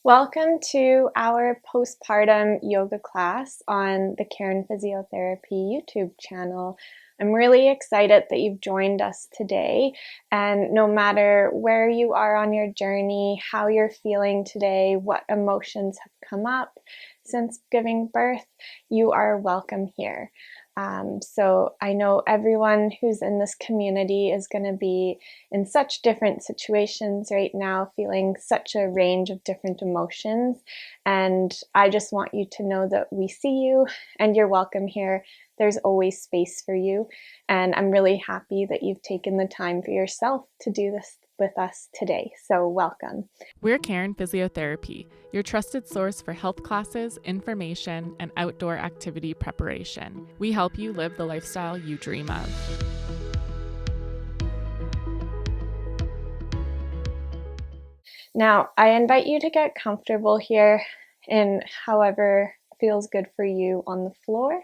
Welcome to our postpartum yoga class on the Karen Physiotherapy YouTube channel. I'm really excited that you've joined us today, and no matter where you are on your journey, how you're feeling today, what emotions have come up since giving birth, you are welcome here. So I know everyone who's in this community is going to be in such different situations right now, feeling such a range of different emotions. And I just want you to know that we see you and you're welcome here. There's always space for you. And I'm really happy that you've taken the time for yourself to do this with us today. So welcome. We're Karen Physiotherapy, your trusted source for health classes, information, and outdoor activity preparation. We help you live the lifestyle you dream of. Now, I invite you to get comfortable here in however feels good for you on the floor.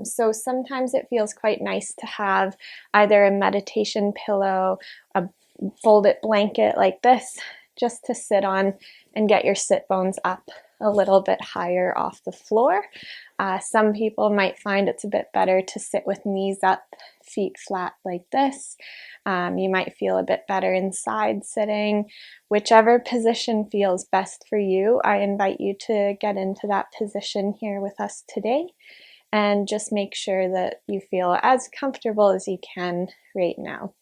So sometimes it feels quite nice to have either a meditation pillow, a folded blanket like this, just to sit on and get your sit bones up a little bit higher off the floor. Some people might find it's a bit better to sit with knees up, feet flat like this. You might feel a bit better inside sitting. Whichever position feels best for you, I invite you to get into that position here with us today and just make sure that you feel as comfortable as you can right now.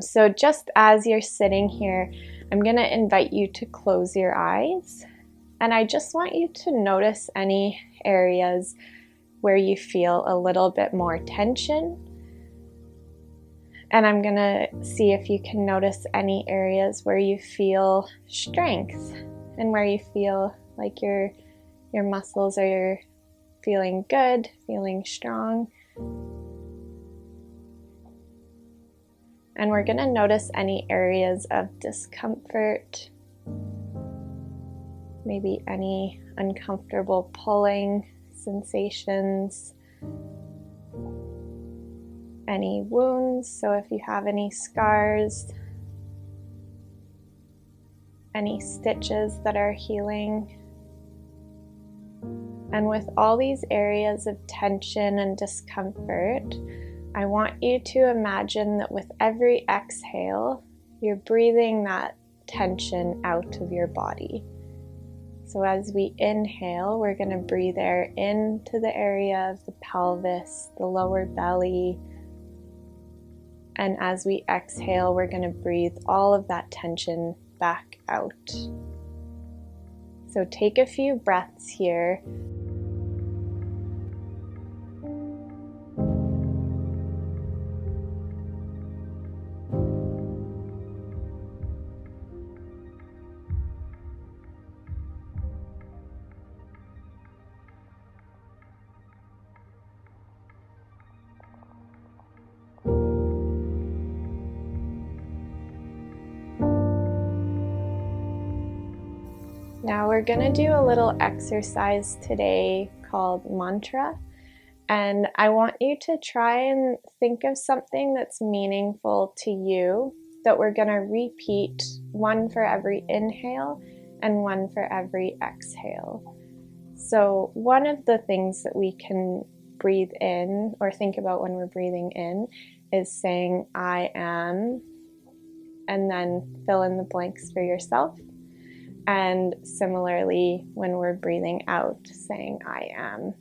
So just as you're sitting here, I'm going to invite you to close your eyes, and I just want you to notice any areas where you feel a little bit more tension. And I'm going to see if you can notice any areas where you feel strength and where you feel like your muscles are feeling good, feeling strong. And we're going to notice any areas of discomfort, maybe any uncomfortable pulling sensations, any wounds, so if you have any scars, any stitches that are healing. And with all these areas of tension and discomfort, I want you to imagine that with every exhale, you're breathing that tension out of your body. So as we inhale, we're going to breathe air into the area of the pelvis, the lower belly. And as we exhale, we're going to breathe all of that tension back out. So take a few breaths here. Now we're going to do a little exercise today called mantra, and I want you to try and think of something that's meaningful to you that we're going to repeat, one for every inhale and one for every exhale. So one of the things that we can breathe in or think about when we're breathing in is saying I am, and then fill in the blanks for yourself. And similarly, when we're breathing out, saying I am,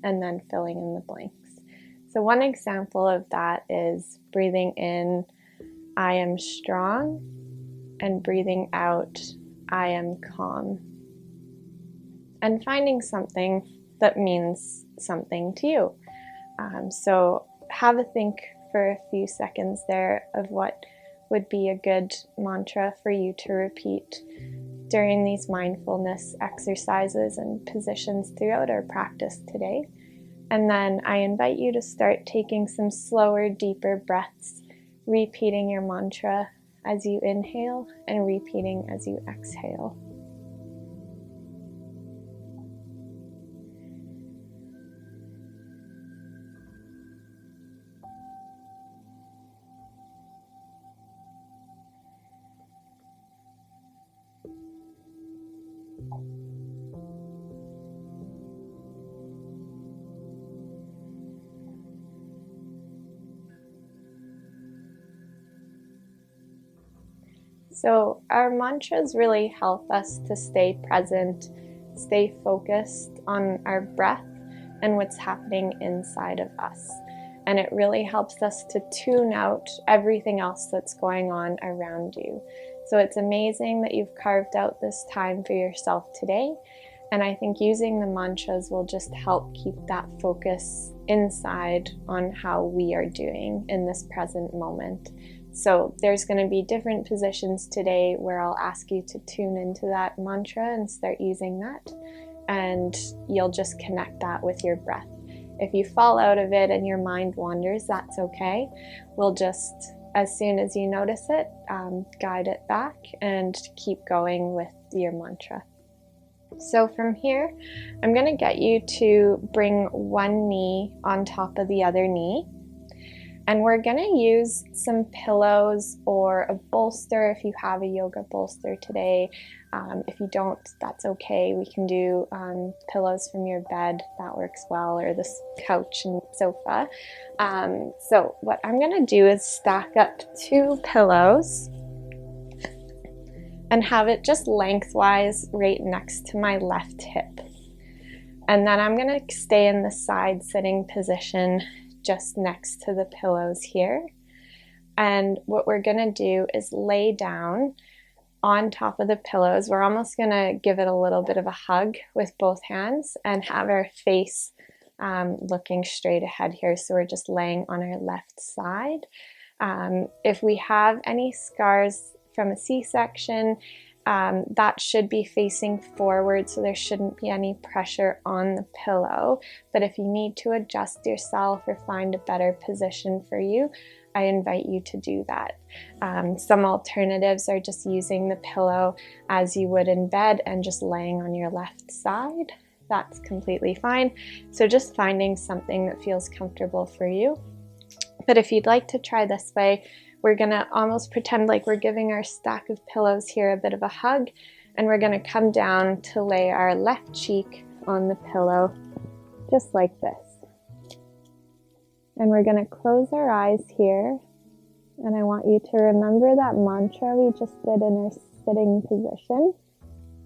and then filling in the blanks. So one example of that is breathing in, I am strong, and breathing out, I am calm. And finding something that means something to you. So have a think for a few seconds there of what would be a good mantra for you to repeat during these mindfulness exercises and positions throughout our practice today. And then I invite you to start taking some slower, deeper breaths, repeating your mantra as you inhale and repeating as you exhale. So our mantras really help us to stay present, stay focused on our breath and what's happening inside of us. And it really helps us to tune out everything else that's going on around you. So it's amazing that you've carved out this time for yourself today. And I think using the mantras will just help keep that focus inside on how we are doing in this present moment. So there's going to be different positions today where I'll ask you to tune into that mantra and start using that. And you'll just connect that with your breath. If you fall out of it and your mind wanders, that's okay. We'll just, as soon as you notice it, guide it back and keep going with your mantra. So from here, I'm going to get you to bring one knee on top of the other knee. And we're going to use some pillows or a bolster if you have a yoga bolster today. If you don't, that's okay. We can do pillows from your bed. That works well, or this couch and sofa. So what I'm going to do is stack up 2 pillows and have it just lengthwise right next to my left hip. And then I'm going to stay in the side sitting position just next to the pillows here. And what we're going to do is lay down on top of the pillows. We're almost going to give it a little bit of a hug with both hands and have our face looking straight ahead here. So we're just laying on our left side. If we have any scars from a C-section, that should be facing forward, so there shouldn't be any pressure on the pillow. But if you need to adjust yourself or find a better position for you, I invite you to do that. Some alternatives are just using the pillow as you would in bed and just laying on your left side. That's completely fine. So just finding something that feels comfortable for you. But if you'd like to try this way, we're going to almost pretend like we're giving our stack of pillows here a bit of a hug, and we're going to come down to lay our left cheek on the pillow, just like this. And we're going to close our eyes here, and I want you to remember that mantra we just did in our sitting position,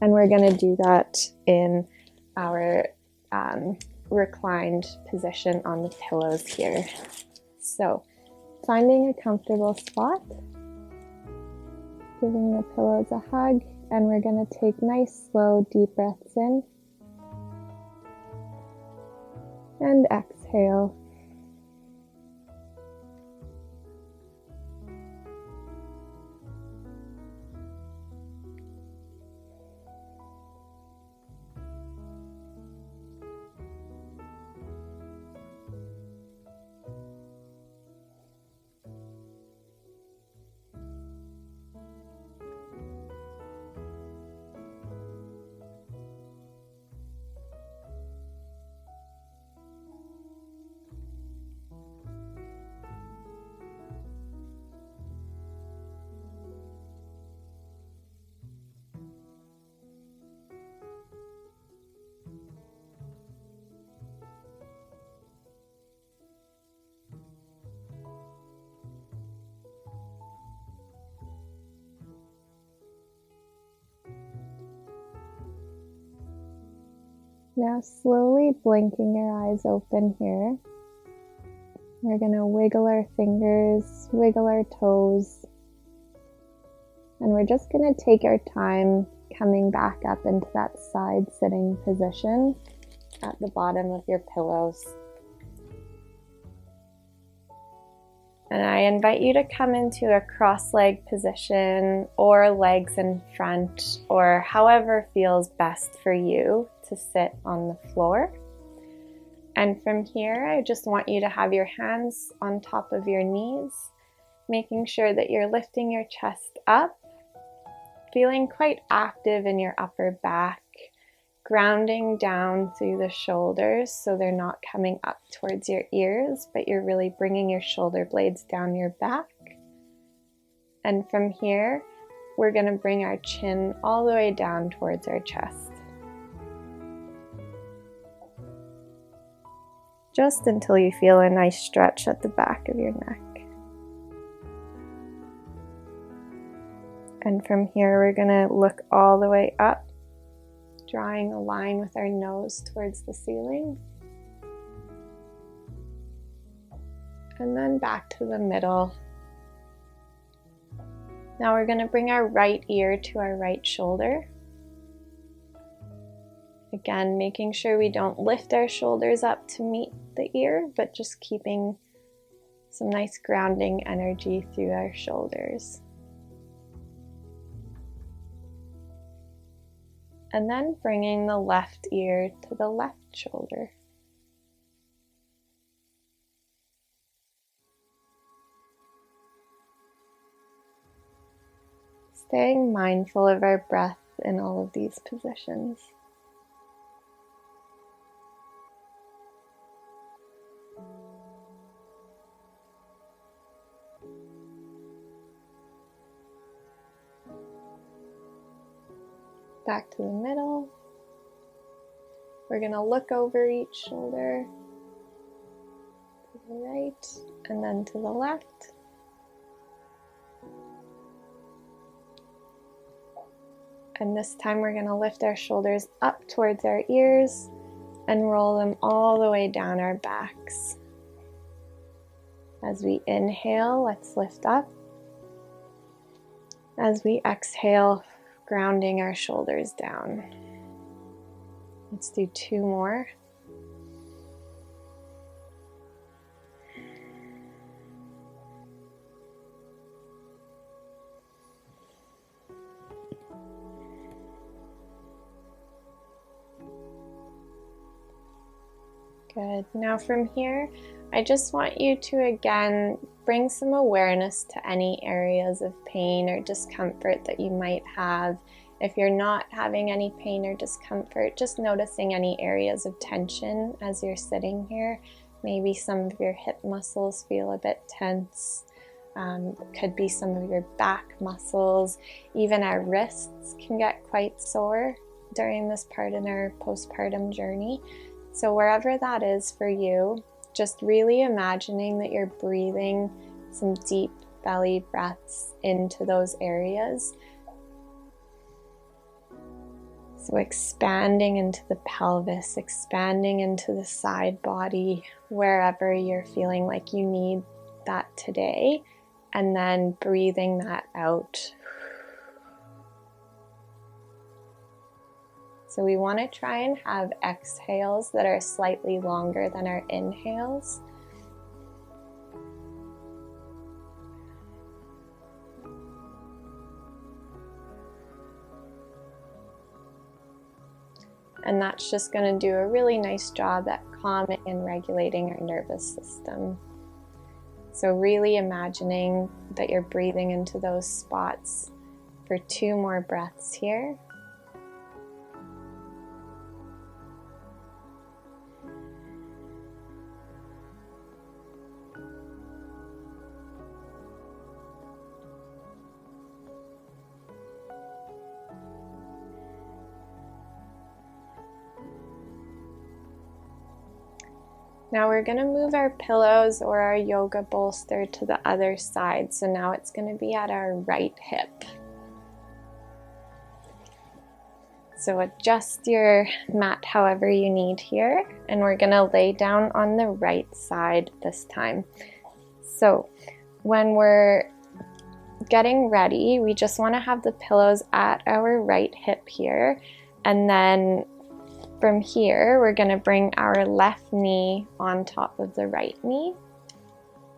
and we're going to do that in our reclined position on the pillows here. So finding a comfortable spot, giving the pillows a hug, and we're going to take nice, slow, deep breaths in and exhale. Now slowly blinking your eyes open here. We're going to wiggle our fingers, wiggle our toes, and we're just going to take our time coming back up into that side sitting position at the bottom of your pillows. And I invite you to come into a cross-leg position or legs in front, or however feels best for you to sit on the floor. And from here, I just want you to have your hands on top of your knees, making sure that you're lifting your chest up, feeling quite active in your upper back, grounding down through the shoulders so they're not coming up towards your ears, but you're really bringing your shoulder blades down your back. And from here, we're going to bring our chin all the way down towards our chest. Just until you feel a nice stretch at the back of your neck. And from here, we're going to look all the way up, drawing a line with our nose towards the ceiling. And then back to the middle. Now we're going to bring our right ear to our right shoulder. Again, making sure we don't lift our shoulders up to meet the ear, but just keeping some nice grounding energy through our shoulders. And then bringing the left ear to the left shoulder. Staying mindful of our breath in all of these positions. Back to the middle. We're going to look over each shoulder, to the right and then to the left. And this time we're going to lift our shoulders up towards our ears and roll them all the way down our backs. As we inhale, let's lift up. As we exhale, grounding our shoulders down. Let's do 2 more. Good. Now from here, I just want you to again bring some awareness to any areas of pain or discomfort that you might have. If you're not having any pain or discomfort, just noticing any areas of tension as you're sitting here. Maybe some of your hip muscles feel a bit tense. Could be some of your back muscles. Even our wrists can get quite sore during this part in our postpartum journey. So wherever that is for you, just really imagining that you're breathing some deep belly breaths into those areas. So expanding into the pelvis, expanding into the side body, wherever you're feeling like you need that today, and then breathing that out. So we want to try and have exhales that are slightly longer than our inhales. And that's just going to do a really nice job at calming and regulating our nervous system. So really imagining that you're breathing into those spots for 2 more breaths here. Now we're going to move our pillows or our yoga bolster to the other side. So now it's going to be at our right hip. So adjust your mat however you need here. And we're going to lay down on the right side this time. So when we're getting ready, we just want to have the pillows at our right hip here. And then from here, we're going to bring our left knee on top of the right knee.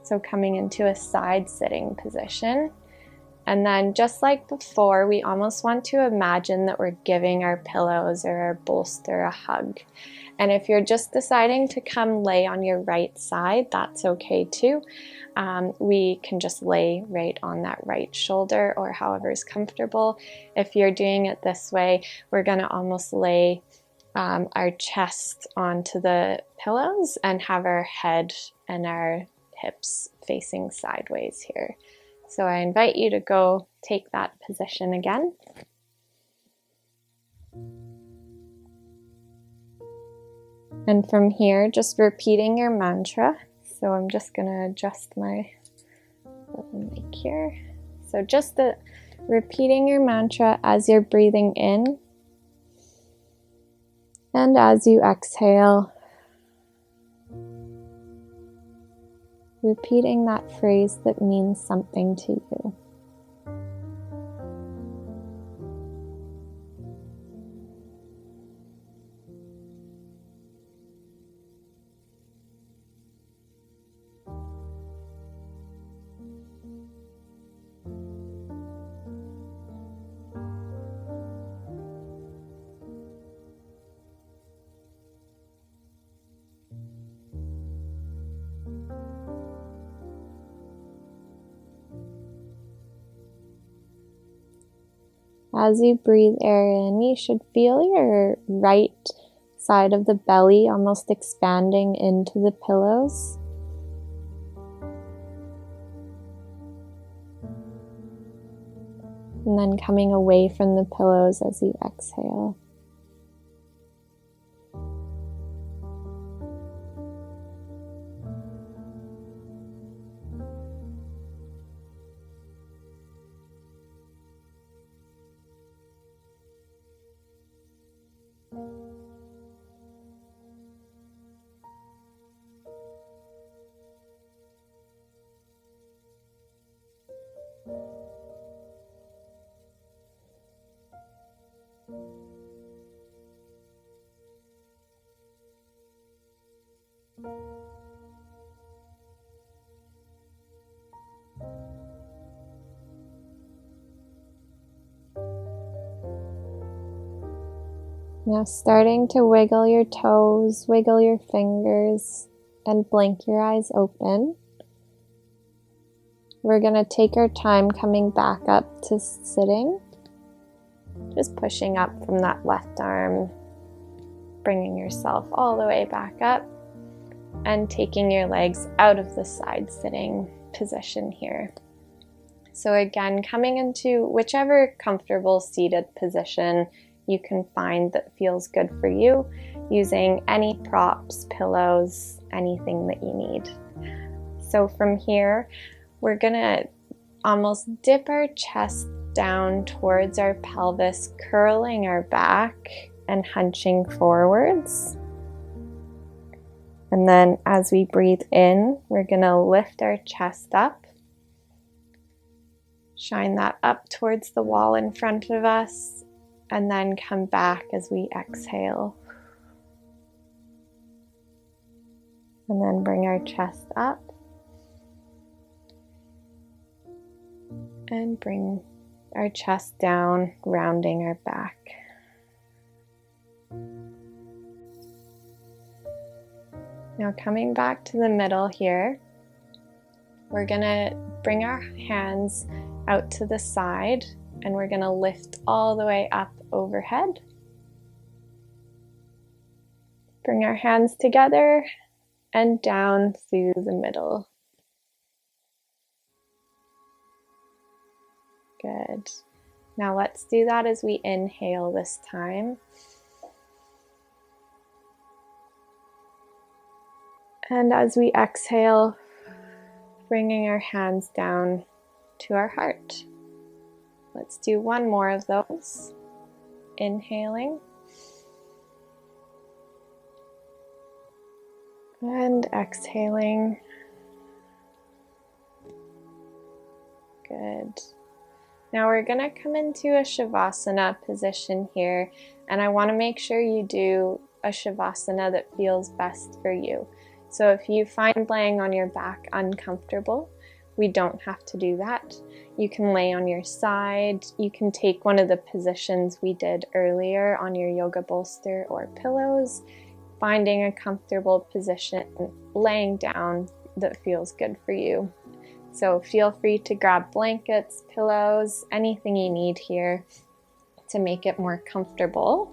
So coming into a side sitting position. And then just like before, we almost want to imagine that we're giving our pillows or our bolster a hug. And if you're just deciding to come lay on your right side, that's okay too. We can just lay right on that right shoulder or however is comfortable. If you're doing it this way, we're going to almost lay our chest onto the pillows and have our head and our hips facing sideways here. So I invite you to go take that position again. And from here, just repeating your mantra. So I'm just going to adjust my mic here. So just repeating your mantra as you're breathing in and as you exhale. Repeating that phrase that means something to you. As you breathe air in, you should feel your right side of the belly almost expanding into the pillows. And then coming away from the pillows as you exhale. Now starting to wiggle your toes, wiggle your fingers, and blink your eyes open. We're going to take our time coming back up to sitting. Just pushing up from that left arm, bringing yourself all the way back up, and taking your legs out of the side sitting position here. So again, coming into whichever comfortable seated position you can find that feels good for you, using any props, pillows, anything that you need. So from here, we're gonna almost dip our chest down towards our pelvis, curling our back and hunching forwards. And then as we breathe in, we're gonna lift our chest up, shine that up towards the wall in front of us, and then come back as we exhale. And then bring our chest up and bring our chest down, rounding our back. Now coming back to the middle here, we're gonna bring our hands out to the side and we're gonna lift all the way up overhead. Bring our hands together and down through the middle. Good. Now let's do that as we inhale this time. And as we exhale, bringing our hands down to our heart. Let's do one more of those. Inhaling. And exhaling. Good. Now we're going to come into a Shavasana position here, and I want to make sure you do a Shavasana that feels best for you. So if you find laying on your back uncomfortable, we don't have to do that. You can lay on your side. You can take one of the positions we did earlier on your yoga bolster or pillows, finding a comfortable position, laying down that feels good for you. So feel free to grab blankets, pillows, anything you need here to make it more comfortable.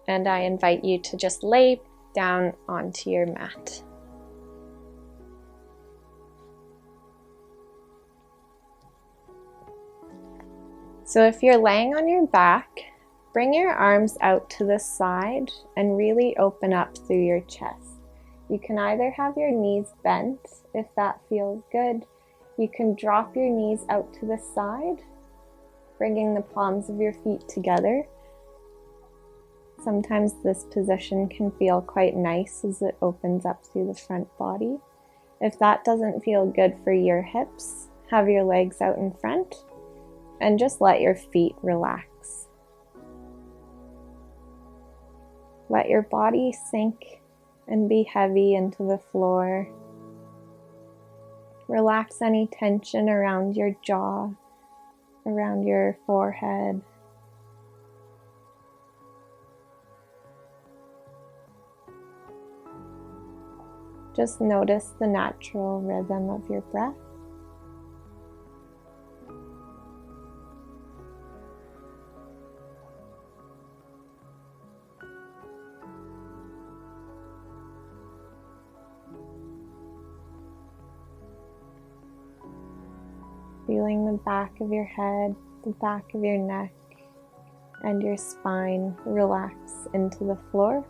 And I invite you to just lay down onto your mat. So if you're laying on your back, bring your arms out to the side and really open up through your chest. You can either have your knees bent if that feels good. You can drop your knees out to the side, bringing the palms of your feet together. Sometimes this position can feel quite nice as it opens up through the front body. If that doesn't feel good for your hips, have your legs out in front and just let your feet relax. Let your body sink and be heavy into the floor. Relax any tension around your jaw, around your forehead. Just notice the natural rhythm of your breath. Feeling the back of your head, the back of your neck, and your spine relax into the floor.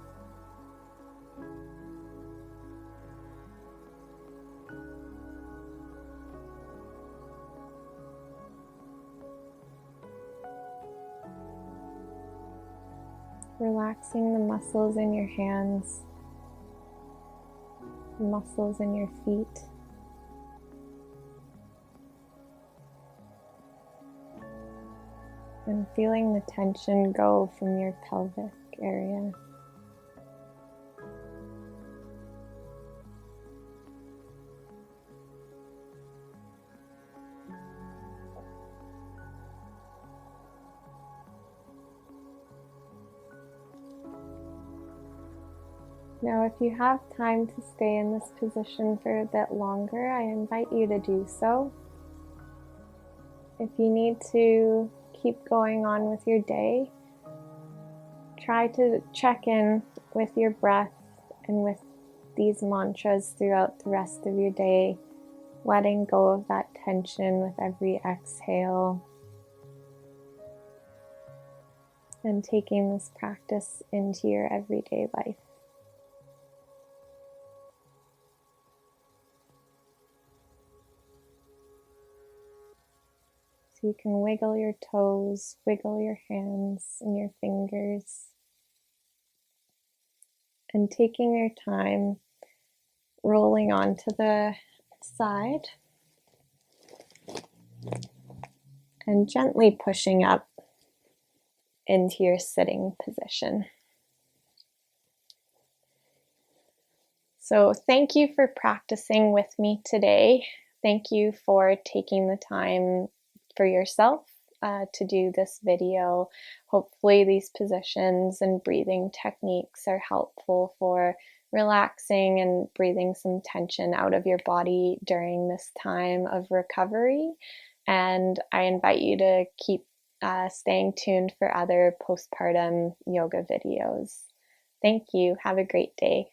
Relaxing the muscles in your hands, the muscles in your feet. And feeling the tension go from your pelvic area. Now, if you have time to stay in this position for a bit longer, I invite you to do so. If you need to keep going on with your day, try to check in with your breath and with these mantras throughout the rest of your day, letting go of that tension with every exhale, and taking this practice into your everyday life. So you can wiggle your toes, wiggle your hands and your fingers, and taking your time rolling onto the side and gently pushing up into your sitting position. So thank you for practicing with me today. Thank you for taking the time for yourself to do this video. Hopefully these positions and breathing techniques are helpful for relaxing and breathing some tension out of your body during this time of recovery. And I invite you to keep staying tuned for other postpartum yoga videos. Thank you. Have a great day.